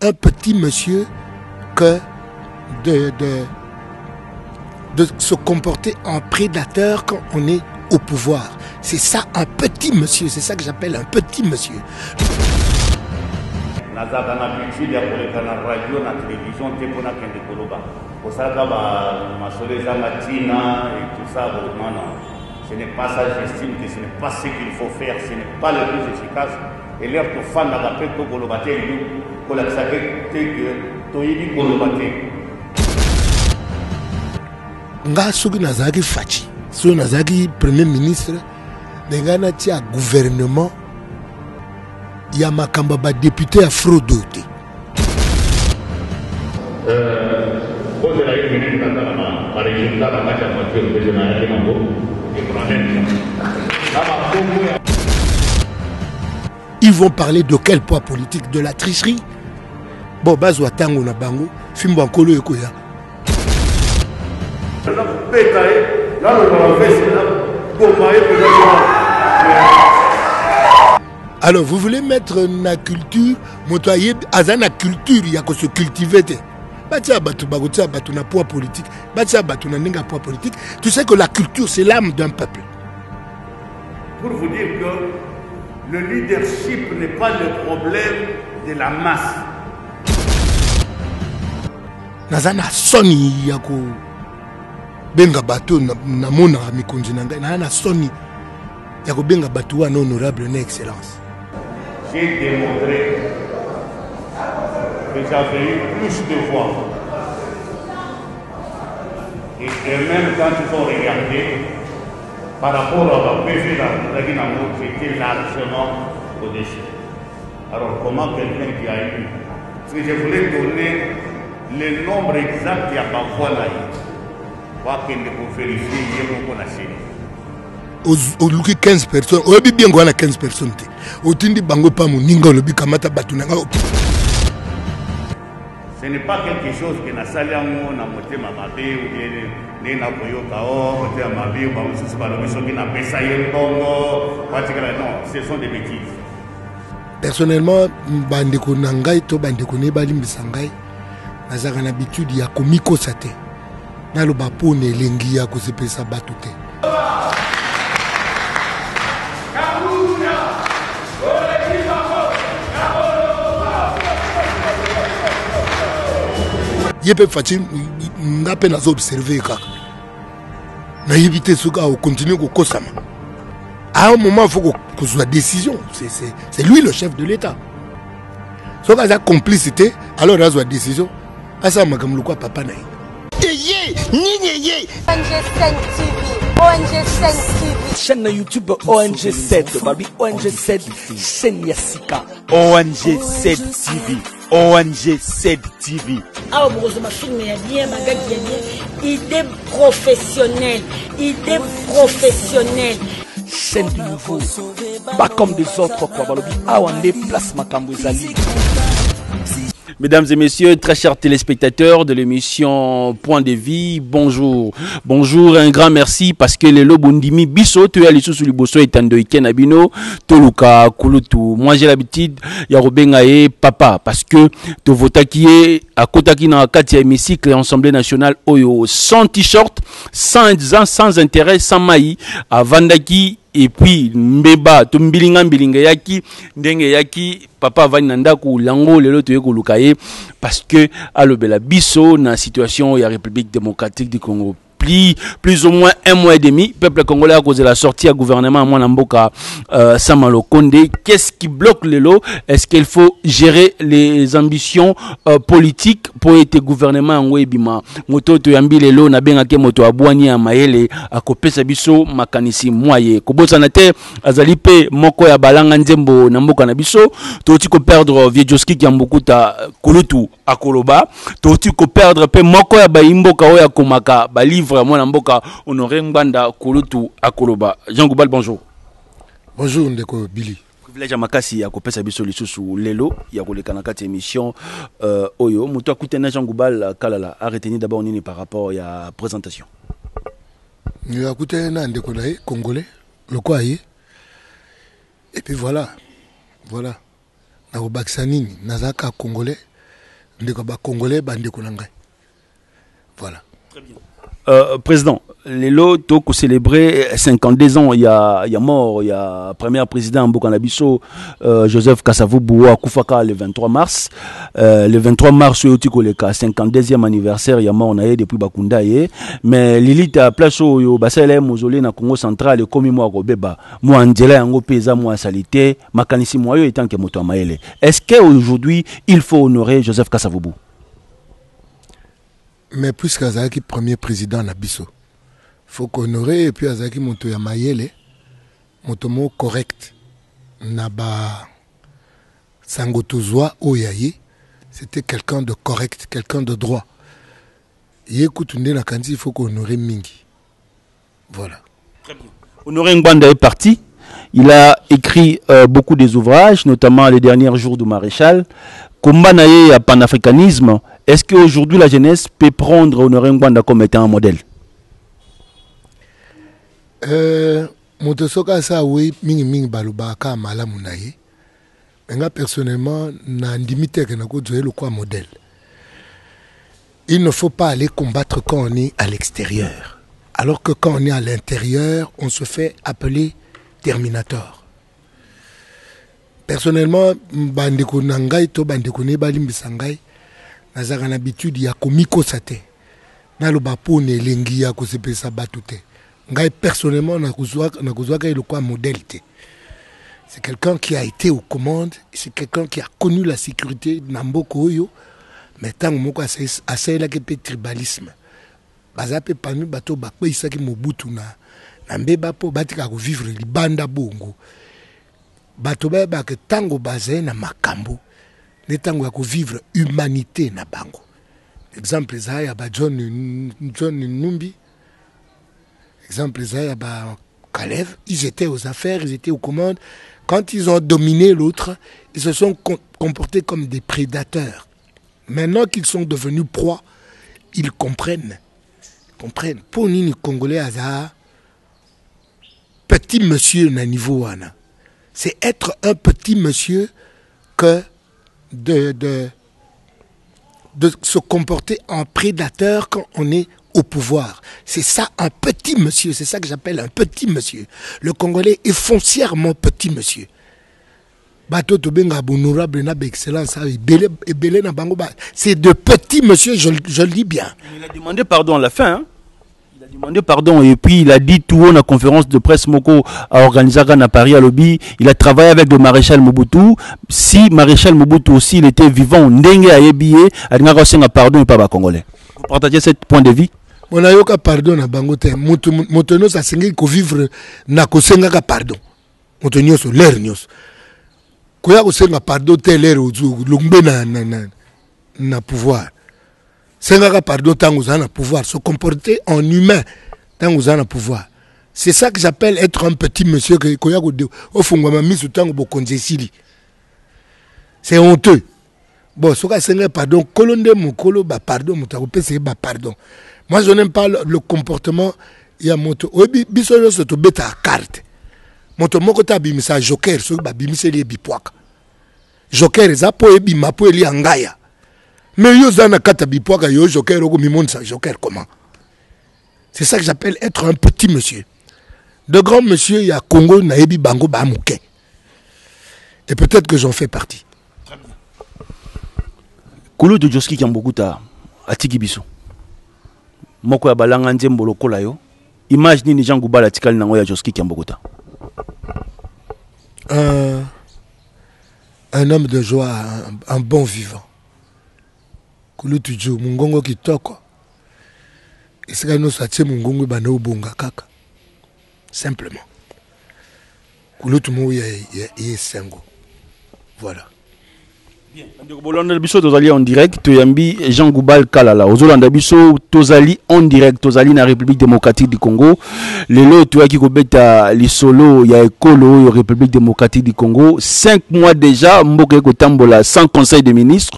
un petit monsieur que de se comporter en prédateur quand on est au pouvoir. C'est ça un petit monsieur, c'est ça que j'appelle un petit monsieur. Ce n'est pas ça, j'estime que ce n'est pas ce qu'il faut faire, ce n'est pas le plus efficace. Et l'air de fan n'a pas fait que Golobate, que la que Toyidi Golobate. Nga soki nazaki fachi, so nazaki premier ministre, nengana tia gouvernement, ya makamba ba député à fraude. Ils vont parler de quel poids politique? De la tricherie? Bon, bazwa tango na bango, fimbo ankolo ekoya. Alors, vous voulez mettre la culture, motoyer, azana culture, il y a que se cultiver. Batia batu bagotia batu na poids politique, batia batu na nenga poids politique. Tu sais que la culture, c'est l'âme d'un peuple. Pour vous dire que le leadership n'est pas le problème de la masse. Nazana soni yako benga batu na mona mikonzi na ngai, na soni yako benga batu wana honorable na excellence. J'ai démontré que j'avais eu plus de voix. Et même quand ils ont regardé, par rapport à la PV, j'étais largement au-dessus. Alors comment quelqu'un qui a eu... Parce que je voulais donner le nombre exact de la voix là. Pour vérifier, il y a au luki 15 personnes, au bien qu'on a 15 personnes. Au tindi bango pa muninga lobi kamata batunanga. Ce n'est pas quelque chose que na saliango na motema mabe ou bien na koyoka o motema mabe ou ba mususu ba lobi soki na pesa ye bongo patikala non, ce sont des bêtises. Personnellement, bandeko na ngai to bandeko ne balimbisa ngai nazaka na habitude ya komiko sate. Na lo ba pone lengi ya ko sepesa batute. Yépe Fatim, n'a pas observé kaka. Na éviter ce gars, on continue au Kosama. À un moment, il faut qu'on soit décision. C'est lui le chef de l'État. Ce gars a complicité, alors il a une décision. À ça, je ne papa naï. ONG5 TV, ONG5 TV. Chaîne YouTube ONG7, Babi ONG7, chaîne Yassika, ONG7 TV, ONG7 TV. Ah, heureusement, film est bien, magasin bien, idée professionnelle, idée professionnelle. Chaîne du nouveau, pas comme des autres, quoi, Balobi, Awande, place Makambo Zali. Mesdames et messieurs, très chers téléspectateurs de l'émission Point de Vie, bonjour. Bonjour, un grand merci parce que les lobundimi biso, tu as les sous le bosso et tando iken abino, toluka kulutu. Moi j'ai l'habitude, ya robengae papa parce que tu votaki est à kotaki na kati ya hémicycle Assemblée nationale oyo sans t-shirt, sans intérêt, sans maï, à Vandaki. Et puis mbeba to mbilinga yaki ndenge yaki papa va nanda ku lango lelo to yeko lukaye parce que alobela biso na situation ya République démocratique du Congo plus ou moins un mois et demi, peuple congolais à cause de la sortie à gouvernement à Mwanamboka Samalo Konde. Qu'est-ce qui bloque le lot? Est-ce qu'il faut gérer les ambitions politiques pour être gouvernement en Webima? Moto to yambi le lot na benga ke moto abwani ya maele akopesa biso makanisi moye. Kobosa na te azalipe moko ya balanga nzembo na mboka na biso. Toti ko perdre Viejoski ki ambukuta kulutu akoloba. Toti ko perdre pe moko ya baimboka oya komaka ba livre moi mboka honoré Mbanda Kulutu Akoloba. Jean Goubal, bonjour. Bonjour ndeko Billy. Privilège makasi ya kopesa biso lisusu lelo ya koleka na kati émission oyo muto akutena Jean Goubal kalala a retenu d'abord nini par rapport à présentation. Nous akutena ndeko nae congolais le quoi et puis voilà. Na obaksanini nazaka congolais ndeko ba Congolais bandeko na ngai. Voilà. Très bien. Président, les lots qui célébrer 52 ans, il y a mort, il y a premier président Mbokanabiso Joseph Kasavubu à Koufaka le 23 mars. Le 23 mars, il y a 52e anniversaire, il y a mort depuis Bakunda. Mais l'élite à place au Basel Mausolée na Congo central, comme moi Robeba, moi Angela Yango Pesa, moi Salité, Makanisi Moyo étant que Moto Maele. Est-ce qu'aujourd'hui, il faut honorer Joseph Kasavubu? Mais plus qu'Azaki premier président Nabiso, faut qu'honorer et puis Azaki Moto Yamayele, Motomo correct, Naba Sangotozwa Oyaye, c'était quelqu'un de correct, quelqu'un de droit. Yékoutunde Nakanzi, il faut qu'honorer Mingi. Voilà. Très bien. Honoré Ngbanda est parti. Il a écrit beaucoup des ouvrages, notamment Les derniers jours du maréchal. Combat naïe à panafricanisme. Est-ce qu'aujourd'hui la jeunesse peut prendre Honoré Ngbanda comme étant un modèle? Motosoka sa oui mingi balubaka malamu naïe. Mais personnellement, na ndimite que nako jouer le quoi modèle. Il ne faut pas aller combattre quand on est à l'extérieur. Alors que quand on est à l'intérieur, on se fait appeler Terminator. Personnellement, bandeko nangai to bandeko ne balimbisa ngai nazaka na habitude ya komiko sate. Na lo bapone lengi ya ko sepesa batute. Ngai personnellement na kozwa le quoi modèle. C'est quelqu'un qui a été aux commandes, c'est quelqu'un qui a connu la sécurité Namboko Oyo, mais tant moko assez la ke tribalisme. Bazape panu bato bakwe isaki Mobutu na mbeba po batika ko vivre libanda bongo. Bato ba ke tango bazé na makambo ne tango ya ko vivre humanité na bango. Exemple za ya ba John Numbi, exemple za ya ba Kalev, ils étaient aux affaires, ils étaient aux commandes. Quand ils ont dominé l'autre, ils se sont comportés comme des prédateurs. Maintenant qu'ils sont devenus proies, ils comprennent. Pour nous, Congolais, petit monsieur na niveau wana. C'est être un petit monsieur que de se comporter en prédateur quand on est au pouvoir. C'est ça un petit monsieur, c'est ça que j'appelle un petit monsieur. Le Congolais est foncièrement petit monsieur. C'est de petits monsieur, je le dis bien. Il a demandé pardon à la fin. Hein? Il a demandé pardon et puis il a dit tout haut dans la conférence de presse Moko a organisé à Paris à Lobby. Il a travaillé avec le maréchal Mobutu. Si maréchal Mobutu aussi il était vivant, Ndenge a yébillé, il a pardon et pas Congolais. Vous partagez ce point de vue? On a eu pardon à Bangote. Motono ça s'engage qu'on vivre na kosenga pardon. Motonio sur l'air nios. Koya kosenga pardon tel l'air au lungbe na pouvoir. Senga pardon tango na pouvoir, se comporter en humain tango na pouvoir. C'est ça que j'appelle être un petit monsieur que koya ko au fungwa misu tango bokonze sili. C'est honteux. Bon, ce que pardon, colonne mokolo ba pardon, mutakope c'est ba pardon. Moi je n'aime pas le comportement ya moto. Obi biso yo se to beta carte. Moto moko ta bimisa joker so ba bimise li bipwaka. Joker za po ebi mapo eli angaya. Mais yo zana kata bipwaka yo joker oko mimonsa joker comment? C'est ça que j'appelle être un petit monsieur. De grands monsieur ya Congo na ebi bango ba muke. Et peut-être que j'en fais partie. Kolo de Joski Kiambokuta atiki biso. Moko ya balanga nzembo lokola yo. Image nini Jean Goubala tikali nango ya Joski Kiambokuta? Un homme de joie, un bon vivant. Kolo tuju mungongo kitoko. Esika no satie mungongo bana obonga kaka. Simplement. Kolo tumu ya sengo. Voilà. Bien. Bolanda biso tozali en direct toyambi Jean Goubal Kalala ozolanda biso tozali en direct tozali na République démocratique du Congo lelo toyaki kobeta lisolo ya ekolo yo République démocratique du Congo 5 mois déjà mboka ekotambola sans conseil des ministres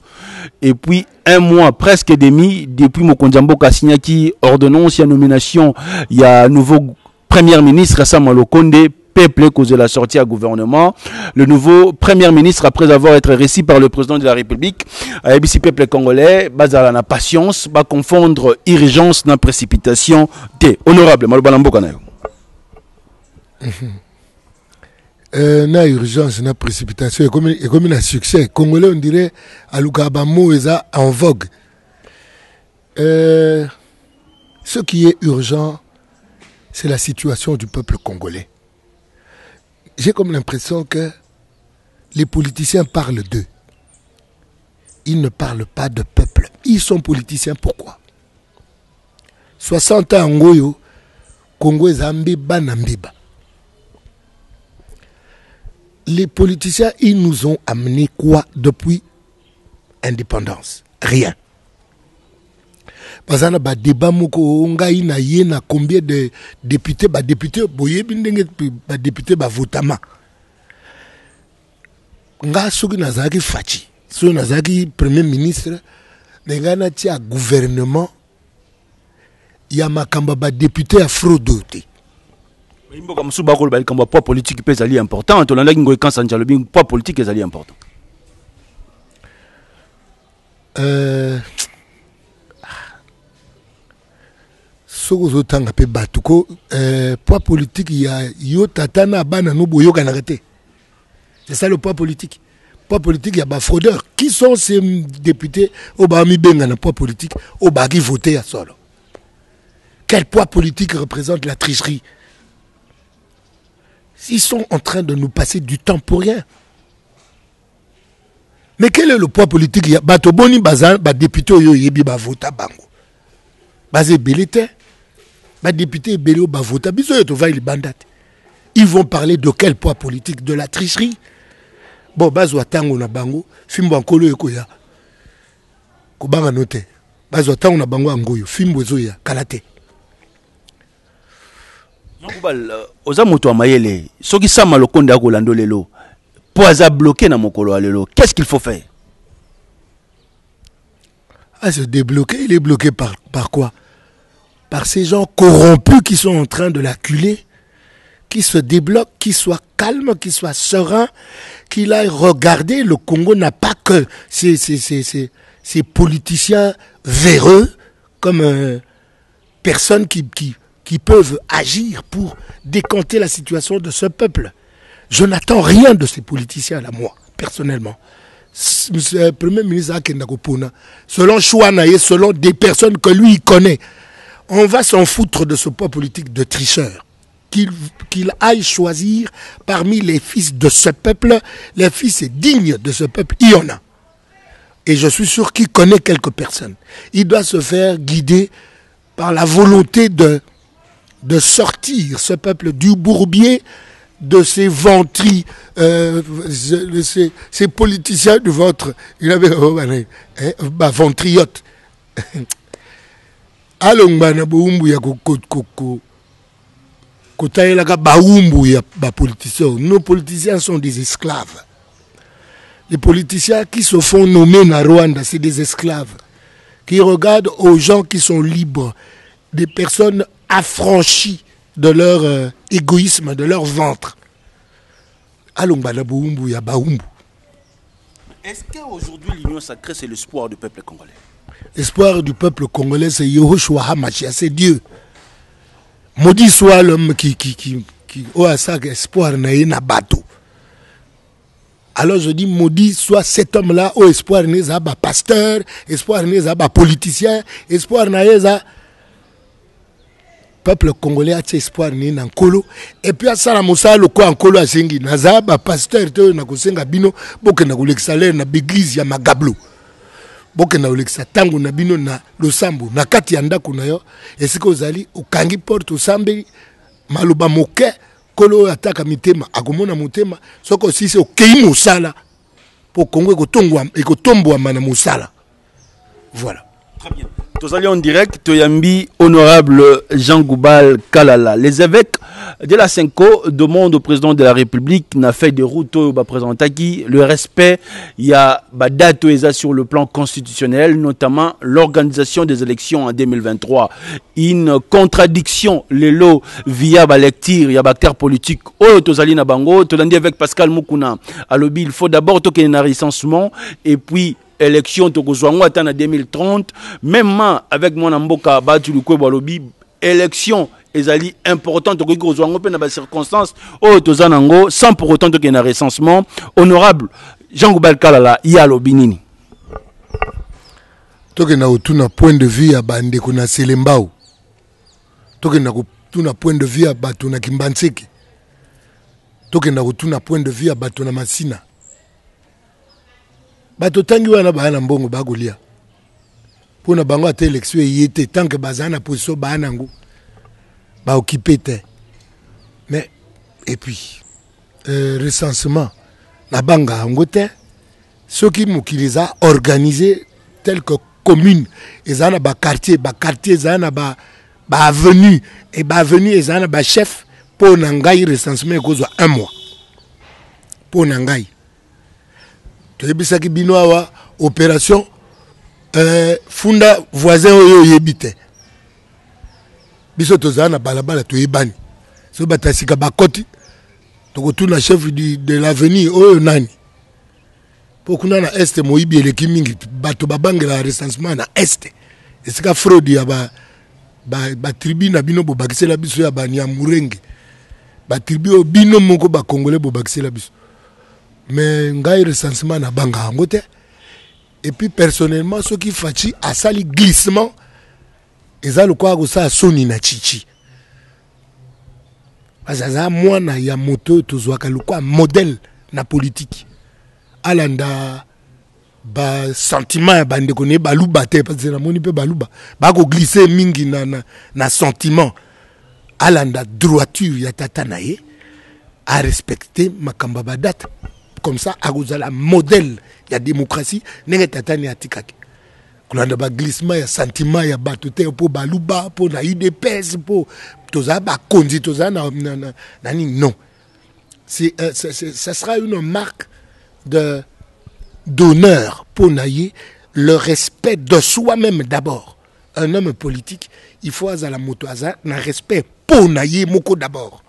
et puis 1 mois presque demi depuis mokonzi mboka signaki ordonnance ya nomination ya nouveau premier ministre Sama Lokonde peuple cause de la sortie à gouvernement. Le nouveau premier ministre, après avoir été reçu par le président de la République, a dit peuple congolais, basé na patience, va confondre urgence na précipitation. Honorable, Malobalambo Kanayo. Na urgence, na précipitation, et comme un succès. Congolais, on dirait, à Lukabamo, est en vogue. Ce qui est urgent, c'est la situation du peuple congolais. J'ai comme l'impression que les politiciens parlent d'eux. Ils ne parlent pas de peuple. Ils sont politiciens, pourquoi? 60 ans en Goyo, Congo est Zambiba Nambiba. Les politiciens, ils nous ont amené quoi depuis indépendance? Rien. Parce que bah débat moko nga ina yena combien de députés boye bindenge ba député ba votama. Nga soki nazaki fachi, so nazaki premier ministre, nga na tia gouvernement ya makamba ba député à fraudoté. Imboka musuba ko ba kamba poids politique pesa li important, to landa ngo kansa njalo bi poids politique ezali important. Poids politique, il y a Yotatana Bana Nuboyoga Narete. C'est ça le poids politique. Poids politique, il y a des fraudeurs. Qui sont ces députés au Bahami Bengana poids politique au Bahagi voté à solo? Quel poids politique représente la tricherie? Ils sont en train de nous passer du temps pour rien. Mais quel est le poids politique? Il y a Batoboni Bazan, député Oyo Yebi Bavota Bango. Bazé Belete. Député Béléo Bavota, ils vont parler de quel poids politique? De la tricherie. Bon, Bazwa Tango na Bango, Fimbo Ankolo Yokoya. Kobanga note. Bazwa Tango na Bango Angoyo, Fimbo Zoya, Kalate. Oza moto wa mayele, soki sama lokonde akolando lelo, poaza bloqué na mokolo alelo, qu'est-ce qu'il faut faire? Ah, se débloquer, il est bloqué par quoi? Par ces gens corrompus qui sont en train de l'acculer, qui se débloquent, qui soient calmes, qui soient sereins, qu'il aille regarder. Le Congo n'a pas que ces politiciens véreux comme personnes qui peuvent agir pour décanter la situation de ce peuple. Je n'attends rien de ces politiciens-là, moi, personnellement. Le Premier ministre Akendakopona, selon Chouanaye, selon des personnes que lui il connaît, on va s'en foutre de ce poids politique de tricheur. Qu'il aille choisir parmi les fils de ce peuple, les fils dignes de ce peuple, il y en a. Et je suis sûr qu'il connaît quelques personnes. Il doit se faire guider par la volonté de sortir ce peuple du bourbier, de ces ventris, ces politiciens du ventre. Il avait ventriote. Alongba boumbu ya kotaelaka baumbu ya politiciens. Nos politiciens sont des esclaves. Les politiciens qui se font nommer na Rwanda, c'est des esclaves qui regardent aux gens qui sont libres, des personnes affranchies de leur égoïsme, de leur ventre. Alongba boumbu ya baumbu. Est-ce qu'aujourd'hui l'Union sacrée c'est l'espoir du peuple congolais? L'espoir du peuple congolais, c'est Yehoshua Hamashia, c'est Dieu. Maudit soit l'homme qui a ça espoir na bateau. Alors je dis, maudit soit cet homme-là, au espoir n'est pas pasteur, espoir n'est pas politicien, espoir n'est pas peuple congolais a espoir n'est pas Nkolo. Et puis à ça, la Moussa, le quoi Nkolo a sengi, n'a pas pasteur, n'a pas senga bino, boke n'a pas l'exalaire, n'a pas l'église, ya magablo. Boke na olekisa tango na bino na losambo na kati ya ndako na yo esika ozali okangi porte osambe maloba moke kolo ataka mitema akomona motema soko sisi okei mosala po Kongo ekotombwa na mosala. Voilà. Très bien. Tozali en direct, Toyambi, honorable Jean Goubal Kalala. Les évêques de la Cinco demandent au président de la République n'a fait de route au présenté le respect. Il y a date sur le plan constitutionnel, notamment l'organisation des élections en 2023. Une contradiction, les lots via la lecture, il y a bactère politique. Oh, Tozali na bango, Tolandi avec Pascal Mukuna. Alors, il faut d'abord toquer un recensement et puis élection tokozwango atana 2030 même avec mon amboka batu lukwe balobi élection ezali importante tokozwango pe na ba circonstances o tozanango sans pour autant que na recensement. Honorable Jean Goubal Kalala ya lobi nini toke na utuna point de vue ya bande kuna selembao toke na utuna point de vue ya batu na Kimbanseki toke na utuna point de vue ya batu na Masina bato tangi wana baana mbongo bagolia pona bango ate élection yete tant que bazana position baana ngo ba occupé te mais et puis recensement na banga ngote ceux qui mukiliza organisé tel que commune ezana ba quartier ezana ba avenue et ba avenue ezana ba chef pona ngai recensement ekozwa 1 mois pona ngai Tebisaki binoawa opération funda voisin oyo yebite biso tozana balabala to yebani so batasika bakoti tokotuna chef de l'avenir oyo nani pokuna na est moyibi eleki mingi bato babangela recensement na est esika fraude ya ba tribu na bino bobakisela biso ya bani ya murenge ba tribu bino moko ba congolais bobakisela biso. Mais ngai recensement na banga ngote et puis personnellement ce qui fachi a sali glissement ezalo kwa ko sa soni na chichi azaza mwana ya moto tozwaka lukwa modèle na politique alanda ba sentiment ya bande kone baluba te parce que na moni pe baluba ba ko glisser mingi na sentiment alanda droiture ya tata na ye a respecter makamba ba date. Comme ça, à cause de la modèle, il y a démocratie, n'est pas ni atikaki. Quand on a ba glissement, il y a sentiment, il y a batute pour baluba, pour na UDPS, pour toza ba kondi, toza na non. Ça sera une marque d'honneur pour naïe le respect de soi-même d'abord. Un homme politique, il faut à la moto un respect pour naïe moko d'abord.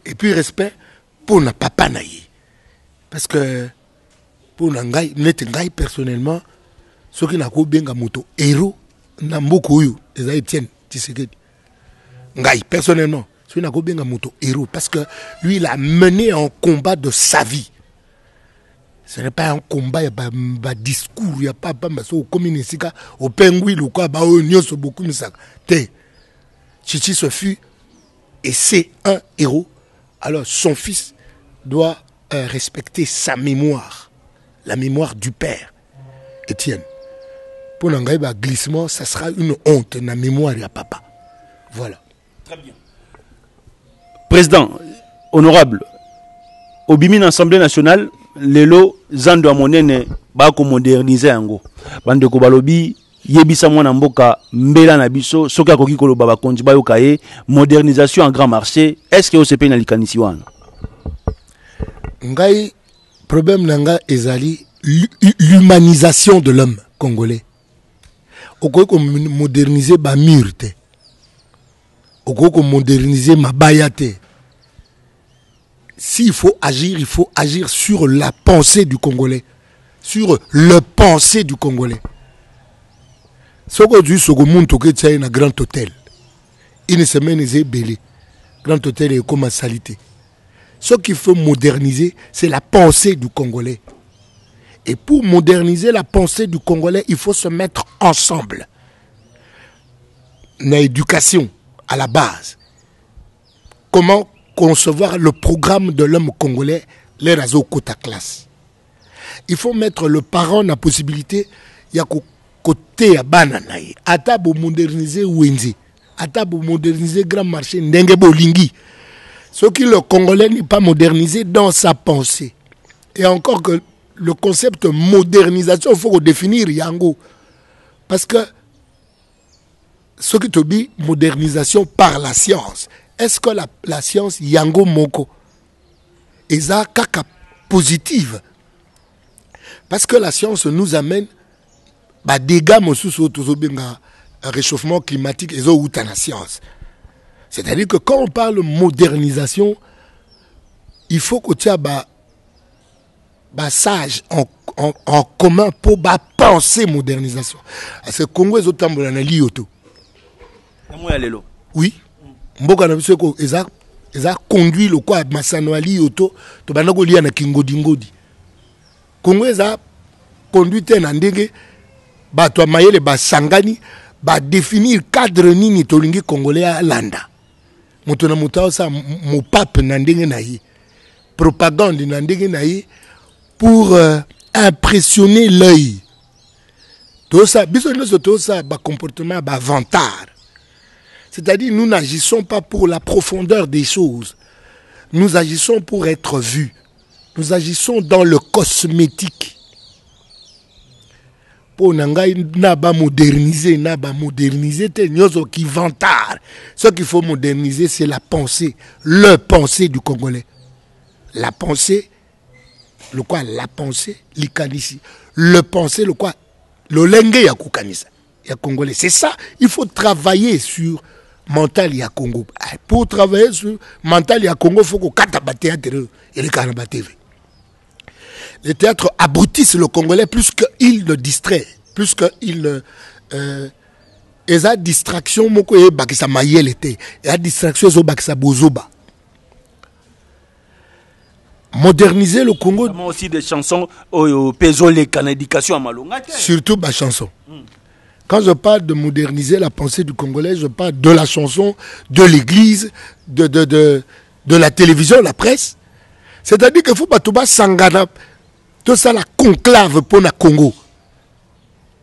Et puis respect pour na papa naïe. Parce que pour ngai personnellement ceux qui n'ont pas moto héros na mboko yo eza Etienne Tshisekedi ngai personnellement ceux qui n'ont pas moto héros parce que lui il a mené un combat de sa vie. Ce n'est pas un combat, il y a un discours, il n'y a pas au communisika au pengui le quoi ba o nyoso beaucoup misaka te Chichi se fut et c'est un héros. Alors son fils doit respecter sa mémoire, la mémoire du père, Etienne. Pour un glissement, ça sera une honte dans la mémoire de papa. Voilà. Très bien. Président, honorable, au Bimine Assemblée nationale, lelo zando amonene ba ko moderniser yango. Bande ko balobi yebisa mwana mboka mbela na biso soka koki koloba ba konji ba yokaye modernisation en grand marché. Est-ce que OCP na likanisi wana? Ngai problème nanga ezali l'humanisation de l'homme congolais. Oko moderniser ba murte. Oko moderniser mabaya te. S'il faut agir sur la pensée du Congolais, sur le pensée du Congolais. Ce qu'on dit, c'est que tu as un grand hôtel. Une semaine, c'est belé. Grand hôtel est comme salité. Ce qu'il faut moderniser, c'est la pensée du Congolais. Et pour moderniser la pensée du Congolais, il faut se mettre ensemble. L'éducation à la base. Comment concevoir le programme de l'homme congolais, les réseaux quota classe. Il faut mettre le parent dans la possibilité, il y a côté à bananaï, à table moderniser Wenzi, à table moderniser grand marché Ndenge Bolingi. Ce qui le Congolais n'est pas modernisé dans sa pensée. Et encore que le concept modernisation, il faut définir Yango. Parce que ce qui te dit modernisation par la science. Est-ce que la science yango moko eza kaka positive? Parce que la science nous amène ba dégâts mosusu tozobenga réchauffement climatique ezo uta na science. C'est-à-dire que quand on parle de modernisation, il faut que tu aies sage en commun pour penser modernisation. Parce que Congo est autant de l'Ioto. Oui. Mboka na biso ko eza conduit le quoi masano ali Ioto to banako lia na Kingodi ngodi. Congo eza conduite na ndenge bato mayele ba sangani ba définir cadre nini tolingi congolais à landa. Moto na moto sa mo pape na ndenge na yi. Propagande na ndenge na yi pour impressionner l'œil. Tout ça, tout ça, comportement, vantard. C'est-à-dire, nous n'agissons pas pour la profondeur des choses. Nous agissons pour être vus. Nous agissons dans le cosmétique. Pour moderniser, qui vantard. Ce qu'il faut moderniser, c'est la pensée. Le pensée du Congolais. La pensée. Le quoi la pensée l'ikanisi, le pensée le quoi le lenge ya kukanisa ya congolais. C'est ça, il faut travailler sur mental ya Congo. Pour travailler sur mental ya Congo, il faut qu'on kata ba théâtre et le kanaba TV. Les théâtres abrutissent le Congolais plus qu'il le distrait, plus qu'il et a distraction moko e bakisa mayel était et a distraction zo bakisa bozoba. Moderniser le Congo. Aussi des chansons au pézolé canadication à Malonga. Surtout ma chanson. Quand je parle de moderniser la pensée du Congolais, je parle de la chanson, de l'église, de la télévision, la presse. C'est-à-dire qu'il faut pas tout bas sangana, tout ça la conclave pour le Congo.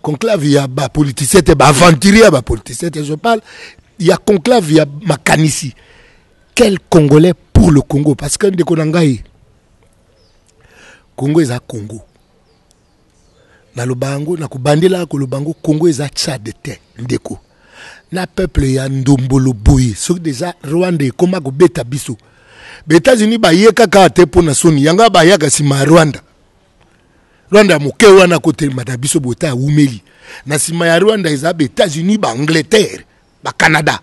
Conclave il y a ba politicien, ba aventurier ba politicien. Je parle, il y a conclave il y a makanisi. Quel Congolais pour le Congo? Parce que ndekonangai. Congo est à Congo. Na lobango na kubandela ko lobango Congo est à Tchad te ndeko. Na peuple ya ndombolo boye. So déjà Rwanda koma ko beta biso. États-Unis ba yeka ka te pona soni yanga ba yaka sima Rwanda. Rwanda mokewa na kote madabiso bota umeli. Na sima ya Rwanda eza États-Unis ba Angleterre, ba Canada.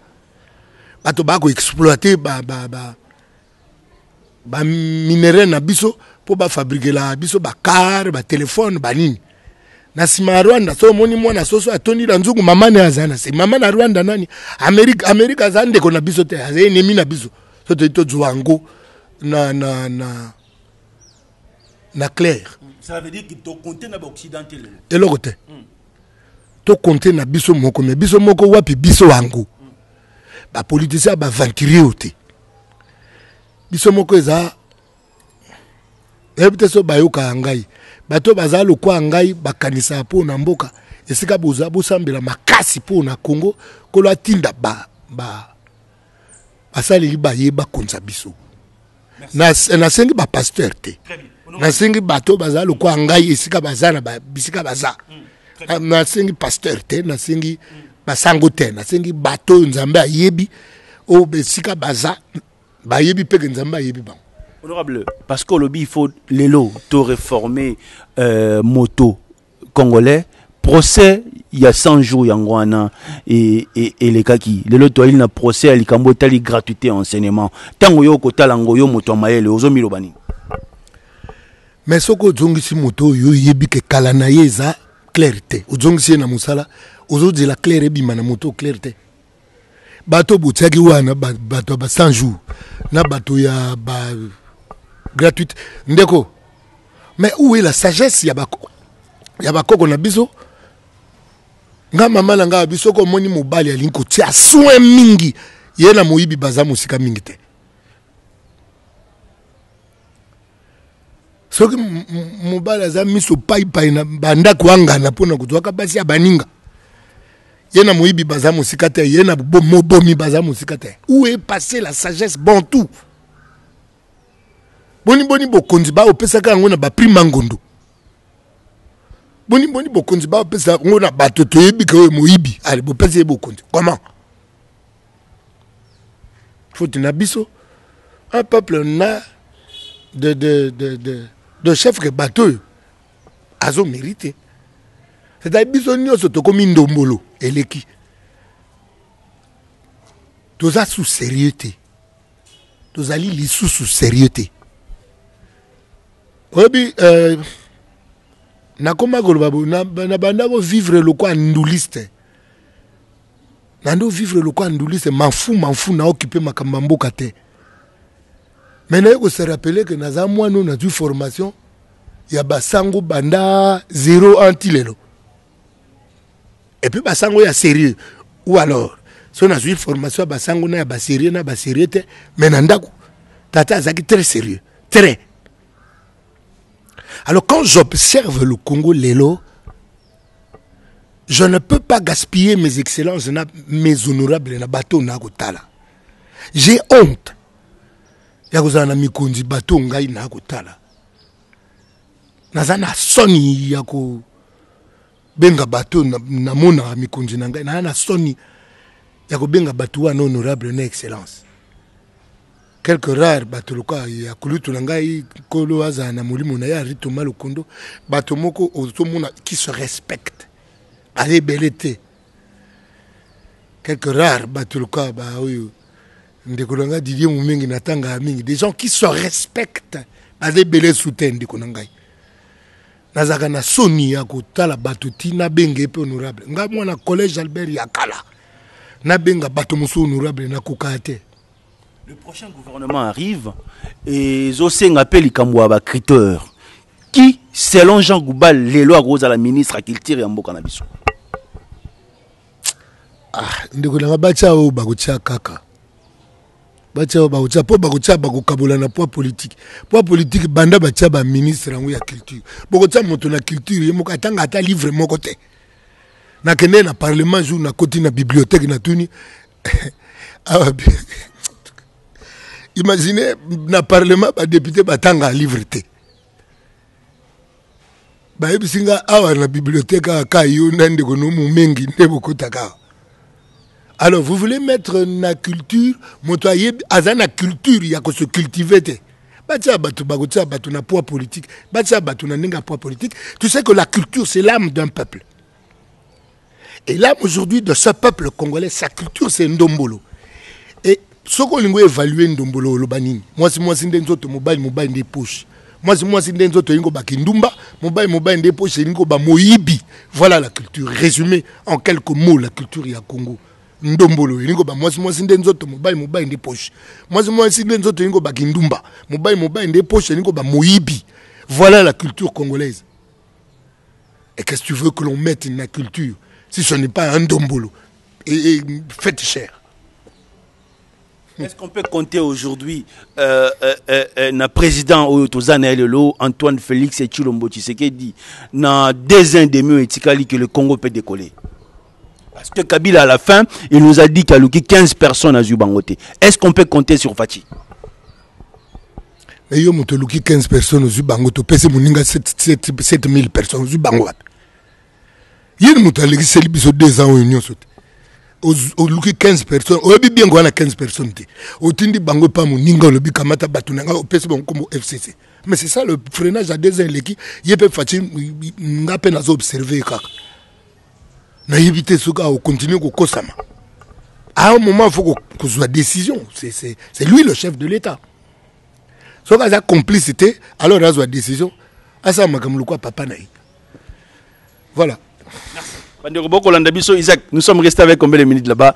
Bato ba ko exploiter ba minéraux na biso pour fabriquer la biso ba car ba téléphone ba nini na sima Rwanda so moni mwana soso atoni la nzungu mama ne azana c'est mama na Rwanda nani America azande ko na biso te aze ennemi na biso so to zwango na clair. Ça veut dire que to compter na occidental et le côté to compter na biso moko me biso moko wapi biso wango ba politicien ba venturier ote biso moko eza ebite so bayoka ngai bato bazalo kwa ngai bakanisa po na mboka esika boza bosambela makasi po na Congo kolo atinda basali bayeba konza biso na sengi ba pasteur te na sengi bato bazalo kwa ngai esika bazana bisika baza na sengi pasteur te na sengi basango te na sengi bato nzambe ayebi o besika baza bayebi peke nzambe ayebi ba. Honorable, parce que il faut les lots, tout réformer moto congolais. Procès, il y a 100 jours, Yangwana et les kaki. Les lots, il y a procès, il y a gratuité enseignement. Tant que kota langoyo moto maele, ozomi lobani. Mais ce que zongisi moto yo yebi ke kalanaye za clarté. Ozongisi na musala, ozozi la claire bima na moto clarté. Bato boutiaki wana bato ba 100 jours. Na bato ya ba gratuite ndeko. Mais où est la sagesse ya bako na biso? Nga mama na nga biso ko moni mobali ya linko tia soin mingi yena moyibi baza musika mingi te. Soki mobali aza miso pai na banda kwanga na pona kutwaka basi ya baninga. Yena moyibi baza musika te, yena bomi baza musika te. Où est passé la sagesse bantou? Boni bokonzi ba opesa ka ngona ba prima ngondo. boni bokonzi ba pesa ngona bato toyebi ke moyibi allez bo pesa bokonzi comment faut na biso un peuple n'a de chef que bateau azo mérité c'est-à-dire biso nyonso to komi ndombolo eleki toza sous sérieuté tozali lisu sous sérieuté obi nakoma koloba na banda ko vivre le quoi nduliste nando vivre le quoi nduliste m'en fous na occuper makamba mboka te maintenant il faut se rappeler que naza mwana na du formation ya basango banda 0 antilelo et puis basango ya sérieux ou alors si on a une formation à basango na ya ba sérieux te mais nandako tata azaki très sérieux très. Alors quand j'observe le Congo Lelo, je ne peux pas gaspiller mes excellences, mes honorables na bateau na kotala. J'ai honte. Yakozana mikondi bateau ngai na kotala. Nazana soni yako benga bateau na mona mikondi na ngai na soni yako benga bateau na honorable na excellence. Quelques rares batoloka ya kulutu nangai kolo aza na mulimo na ya rito malokondo batomoko otomona qui se respecte allez belete quelques rares batoloka ba oyo ndekolanga Didier Mumengi na tanga mingi des gens qui se respectent allez belé soutien ndikonangai nazaka na soni ya kotala batoti na benge pe honorable nga mwana collège Albert Yakala na benga batomuso honorable na kokate. Le prochain gouvernement arrive et Zoseng appelle Likamwa criteur. Qui, selon Jean Goubal, les lois roses à la ministre à Kiltir et en Bokanabiso? Ah, ndeko bacha o bagocha kaka. Bacha o bagocha po bagocha bagokabola na poids politique. Poids politique banda bacha ba ministre en ya culture. Bogocha moto na culture yemo katanga ata livre moko te. Na kene na parlement jour na koti na bibliothèque na tuni. Ah bien. Imaginez, na parlement, ba député batanga livre te. Ba ebisinga awa na bibliothèque aka yo nande kono mumengi ndebo kotaka. Alors vous voulez mettre na culture, motoye azana culture ya ko se cultiver te. Batia batu bagotia batu na poids politique, batia batu na ninga poids politique. Tu sais que la culture c'est l'âme d'un peuple. Et l'âme aujourd'hui de ce peuple congolais, sa culture c'est ndombolo. Et ce qu'on doit évaluer ndombolo lobanini. Moi si ndenzoto mobile des poches. Moi si ndenzoto ingo bakindumba, mobile des poches ingo ba moyibi. Voilà la culture résumée en quelques mots la culture ya Congo. Ndombolo ingo ba moi si ndenzoto mobile des poches. Moi si ndenzoto ingo bakindumba, mobile des poches ingo ba moyibi. Voilà la culture congolaise. Et qu'est-ce que tu veux que l'on mette dans la culture si ce n'est pas un ndombolo et faites cher. Est-ce qu'on peut compter aujourd'hui na président Oyotozana Lelo, Antoine Félix et Chilombo Tshisekedi na 2 ans et demi etikali que le Congo peut décoller? Parce que Kabila à la fin, il nous a dit qu'il y a 15 personnes à Zubangote. Est-ce qu'on peut compter sur Fati? Mais yo motoluki 15 personnes au Zubangote, pèse moninga 7000 personnes au Zubangote. Yéne motaleki seli biso 2 ans en union sote. Au luki 15 personnes, au bi bien a 15 personnes. Au tindi bango pa moninga lobi kamata batunanga au pèse bon comme FCC. Mais c'est ça le freinage à 2 ans leki, yépe Fati nga peine à observer kaka. Na éviter ce gars, on continue au Kosama. À un moment, il faut qu'on soit décision. C'est lui le chef de l'État. Si on a la complicité, alors on a la décision. Asa makamuluko papa naï. Voilà. Isaac, nous sommes restés avec combien de minutes là-bas?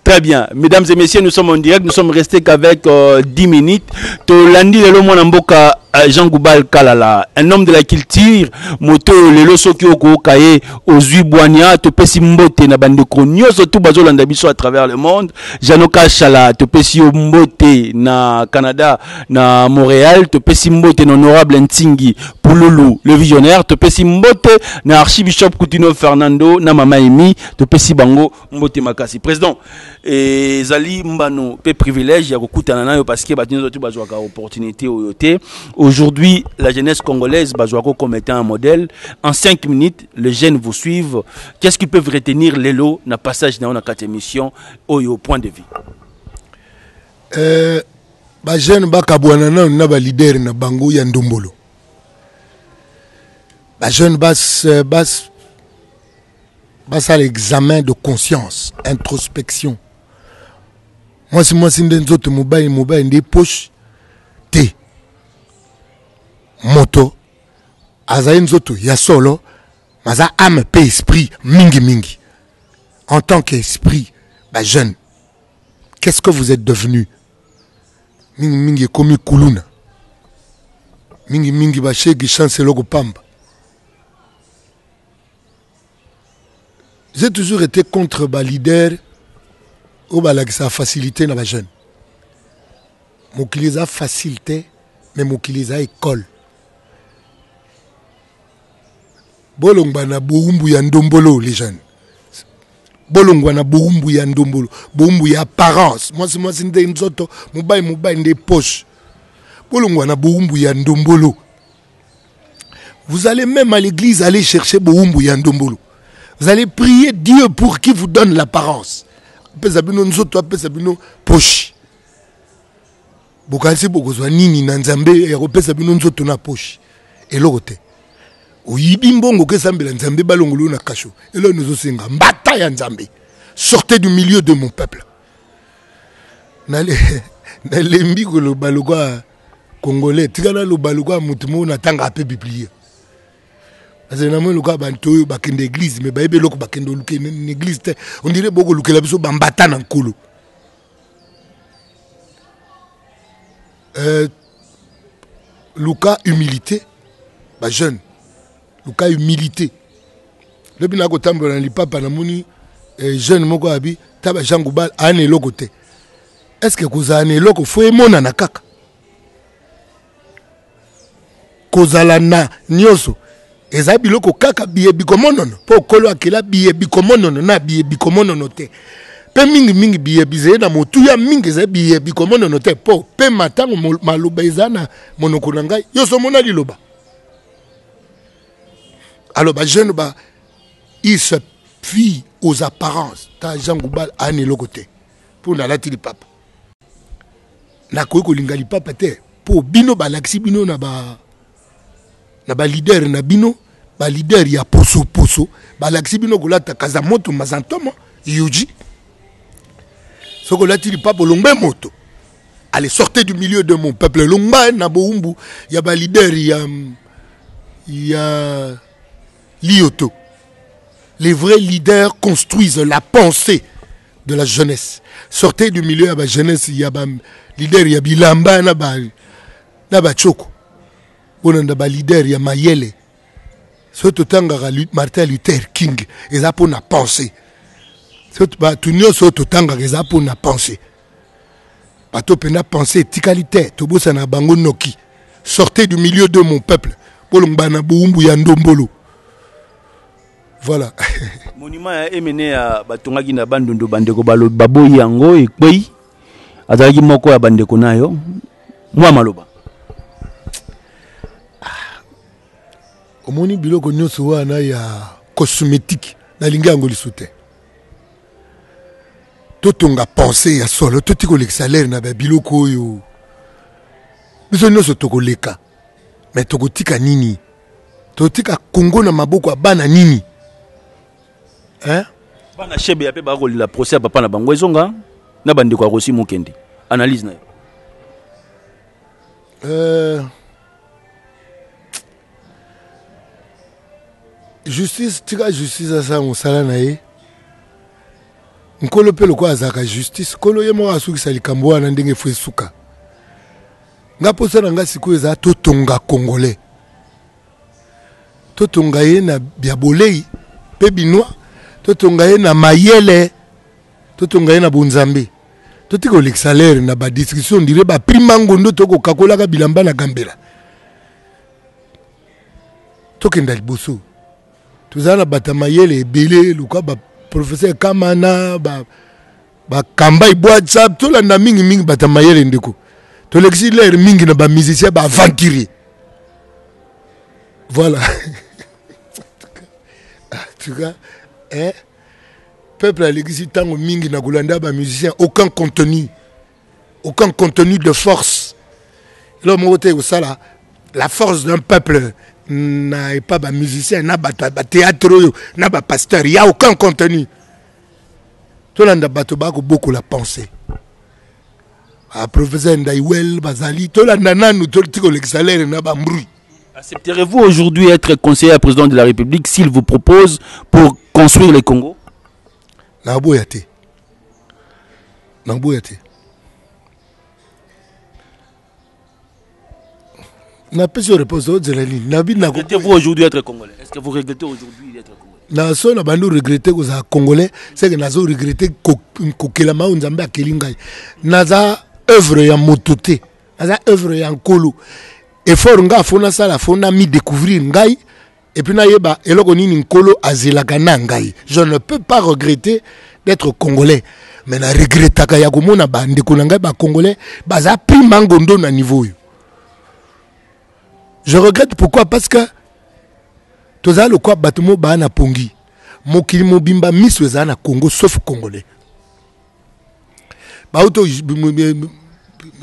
Très bien. Mesdames et messieurs, nous sommes en direct. Nous sommes restés qu'avec 10 minutes. Tolandi lelo mwana mboka Jean Goubal Kalala, un homme de la culture, moto lelo soki oko kaye ozui boania to pesi mbote na bande konyo surtout bazolanda biso à travers le monde. Janoka Chala to pesi mbote na Canada na Montréal, to pesi mbote na honorable Ntingi Pululu le visionnaire, to pesi mbote na archibishop Coutinho Fernando na mama Emi, to pesi bango mbote makasi. Président et Zali Mbano pe privilège ya kokutana nayo parce que batinzo tu bazwaka opportunité oyote Aujourd'hui, la jeunesse congolaise, Bazoako comme étant un modèle. En 5 minutes, les jeunes vous suivent. Qu'est-ce qu'ils peuvent retenir l'élo dans le passage dans la 4 émissions au point de vue? Les jeunes na ba leader na bango ya ndombolo. Les jeunes bas à l'examen de conscience, introspection. Moi si ndenzoto mobile des poches te moto azaïn zoto ya solo maza âme pe esprit mingi en tant qu'esprit jeune, qu'est-ce que vous êtes devenu? Mingi komi kuluna mingi bashegi chance logo pamba. J'ai toujours été contre les leaders ou sa facilité dans les jeunes. Mon qui a facilité, mais mon qui a école. Bolongba na boumbu ya ndombolo les jeunes. Bolongba na boumbu ya ndombolo, boumbu ya apparence. Moi c'est une zoto, mobile des poches. Bolongba na boumbu ya ndombolo. Vous allez même à l'église aller chercher boumbu ya ndombolo. Vous allez prier Dieu pour qu'il vous donne l'apparence. Pesabino nzoto pesabino poche. Bokansi bokozwa nini na nzambe ero pesabino nzoto na poche. Elokote. Oyibi mbongo ke sambela nzambe balongolo na kasho. Elo nozosenga mbata ya nzambe. Sortez du milieu de mon peuple. Na lembi ko lo balogwa congolais, tikana lo balogwa mutumo na tanga ape biblier. Parce que nous avons une église, mais nous avons une église. On dirait beaucoup que nous avons un kolo. Luka humilité, jeune. Luka humilité. Le bin ako tambola li papa na moni jeune moko abi taba jangubal ane lokote. Est-ce que vous avez loko fo emona na kaka? Kozala na nyoso. Eza biloko kaka biye bikomonono po kolo akela biye bikomonono na biye bikomonono te pe mingi biye bize na motu ya mingi za biye bikomonono te po pe matango maloba ezana monoko na ngai yo so mona liloba. Alors jeune il se fie aux apparences ta jangubal ane lokote pour na lati li papa na ko lingali papa te po bino laksi bino na ba leader na bino ba leader ya poso ba laksi bino kolata kazamoto mazantoma yuji soko lati li papa longbe moto. Allez, sortez du milieu de mon peuple. Longba na boumbu ya ba leader ya Lioto. Les vrais leaders construisent la pensée de la jeunesse. Sortez du milieu de la jeunesse, il y a des leaders, il y a Bilamba, il y a Choko. Il y a des leaders, il y a Mayele. Surtout Martin Luther King, ils ont pour la pensée. Surtout Tanga, ils ont pour la pensée. Bato pena pensée, tikalité, tobosa na bango noki. Sortez du milieu de mon peuple. Bolongba na boumbu ya ndombolo. Voilà. Monument a émené à Batongaki na bandondo bandeko babo yango ekpei. Azalaki moko ya bandeko nayo. Mwa maloba. Omoni biloko nyonso wana ya cosmétique na linga yango lisute. Totonga pensée ya solo totiko le salaire na ba biloko oyo. Biso nyonso tokoleka. Mais tokotika nini? Totika Congo na maboko ya bana nini? Hein? Bana chebe ya pe ba la procès papa na bango ezonga na bandeko akosi mokende. Analyse na yo. Justice, tika justice asa mosala na ye. Nkolo pe lokwa azaka justice, kolo ye mo asukisa likambo wana ndenge fwe suka. Nga posa na nga sikoyo eza totonga congolais. Totonga ye na biabolei pe binois, totonga ye na mayele, totonga ye na bonzambe. Totiko l'exalaire na ba discussion dire ba primango ndo toko kakolaka bilamba na gambela. Tokenda liboso. Tuzana batamayele ebele luka ba professeur Kamana ba kamba WhatsApp to la na mingi batamayele ndeko To l'exilé mingi na ba musicien ba aventurier. Voilà. En tout cas, hein, peuple à l'exil tango mingi na Goulanda ba musicien, aucun contenu de force. L'homme au sala, la force d'un peuple n'a pas ba musicien, n'a pas théâtre, n'a pas pasteur, il y a aucun contenu. Tout le monde a beaucoup la pensée. Professeur Ndaïwel, Bazali, tout le monde a salaire n'a pas bruit. Accepterez-vous aujourd'hui être conseiller à président de la République s'il vous propose pour construire le Congo? Naboyate. Na pesi réponse aux Zelani. Regrettez-vous aujourd'hui être congolais? Est-ce que vous regrettez aujourd'hui d'être congolais? Na so na bandu regretter que ça congolais, c'est que nazo regretter kokelama nzambe akelingai. Naza œuvre ya motote, naza œuvre ya nkolo. Effort nga fona sala fona mi découvrir ngai et puis na yeba eloko nini nkolo azelaka na ngai. Je ne peux pas regretter d'être congolais. Mais na regrettaka ya komona bande ko ngai ba congolais baza pris mangondo na niveau yo. Je regrette pourquoi? Parce que tous les quoi bâtiment na pongi mokili mobimba miso za na Congo sauf congolais. Ba auto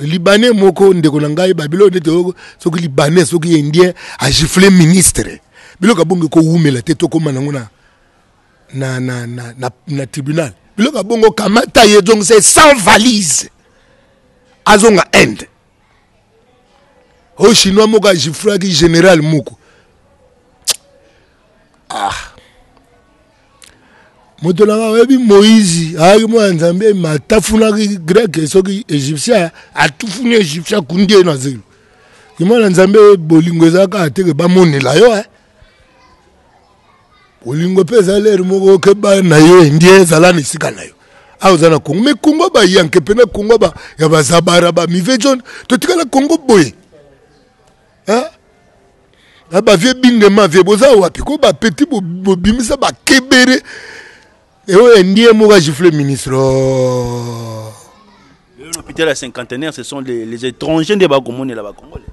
libanais moko ndeko na ngai Babylone te soki libanais soki indien a giflé ministre. Biloka bongo ko umela te to koma nango na tribunal. Biloka bongo kamata ye donc c'est sans valise. Azonga end. Au chinois moka jifraki général moko. Ah. Motonanga webi Moïse, ayi mo nzambe matafuna grec soki égyptien atufuni égyptien kundie na zelo. Yimo nzambe bolingo zaka ateke ba monela yo bolingo pesa lere moko ke ba na yo ndie zala ni sika na yo. Auzana Congo me Congo ba yanke pena Congo ba ya ba zabara ba mivejon to tikala Congo boye. Hein? Ah bah vieux bindema vieux boza wapi ko ba petit bobimisa ba kebere et ouais ndie moka gifle ministre. L'hôpital à cinquantenaire, ce sont les étrangers de Bagomone et la Congolais.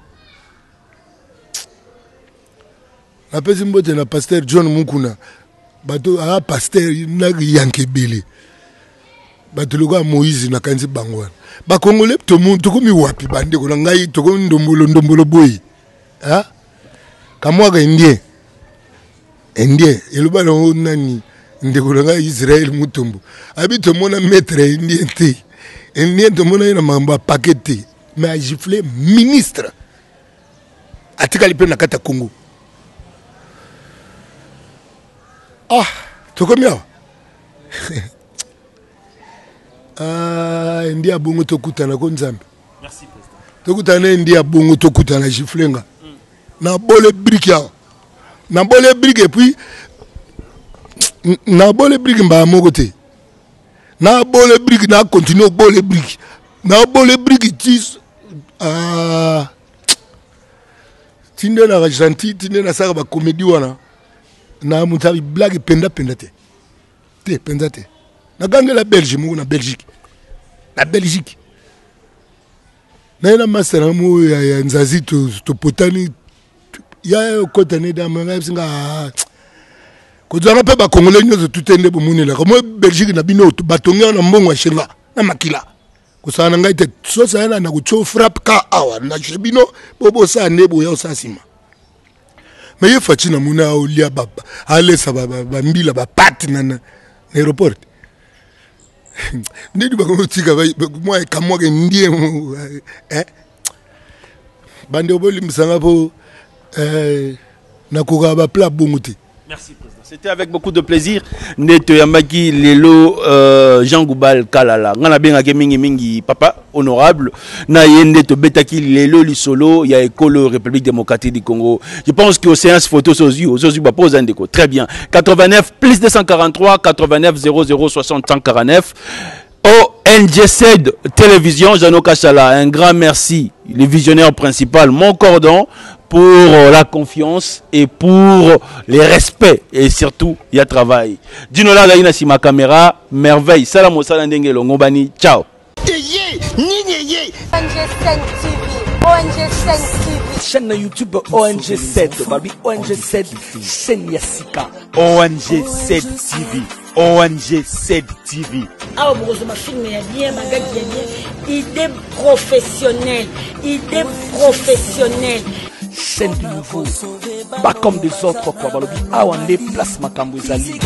La personne mbote na pasteur John Mukuna bato a pasteur na yankebele bato loka Moïse na kanzi bangwana ba Congolais to monde to komi wapi bande ko ngai to ko ndombolo boy. Hein? Kamwaga indien eluba no nani ndekolanga Israël mutombo habito mona maître indien te indien to mona ina mamba paquet mais a giflé ministre atika lipe na kata Congo. Ah to komia india bongo to kutana ko nzambe. Merci président. To kutana india bongo to kutana giflenga. Na bole brique ya na bole brique et puis na bole brique mba mokote na bole brique na continue bole brique na bole brique tis tinde na gentil tinde na saka ba comédie wana na mutabi blague penda te penda te na gange la Belgique mo na Belgique na master mo ya nzazi to potani ya kota ne da manga singa ko zanga pe ba congolais nyozo tutende bo munela ko mo Belgique na bino batonga na mbongo shirla na makila ko sana ngai te so sa na ko cho frappe ka awa na bino bobo sa ne bo ya sasima mais ye fati na muna o lia baba ale sa ba mbila ba pat na aéroport ndi ba ko tika ba moi kamwa ke ndie bande oboli msanga po Merci président. C'était avec beaucoup de plaisir. Neto Yamaki Lelo Jean Goubal Kalala. Ngana benga mingi mingi papa honorable. Na yende to betaki Lelo Lisolo ya École République démocratique du Congo. Je pense que aux séances photos aux ba pose ndeko. Très bien. 89 plus 243 89 00 60 149. ONG Télévision, Jano Kachala, un grand merci, le visionnaire principal, mon cordon, pour la confiance et pour le respect et surtout, il y a travail. Dinola Gaïna si ma caméra, merveille. Salam au salam d'Engelo, Ngobani, ciao. ye. ONG7 TV, ONG7 TV. Chaîne YouTube ONG7, Babi ONG7, chaîne Yassika. ONG7 TV, ONG7 TV. Ah, ma film est bien, ma gars qui est bien. Idée professionnelle, idée professionnelle. Chaîne du nouveau, pas comme des autres, quoi, Balobi, Awande, place Makambouezali.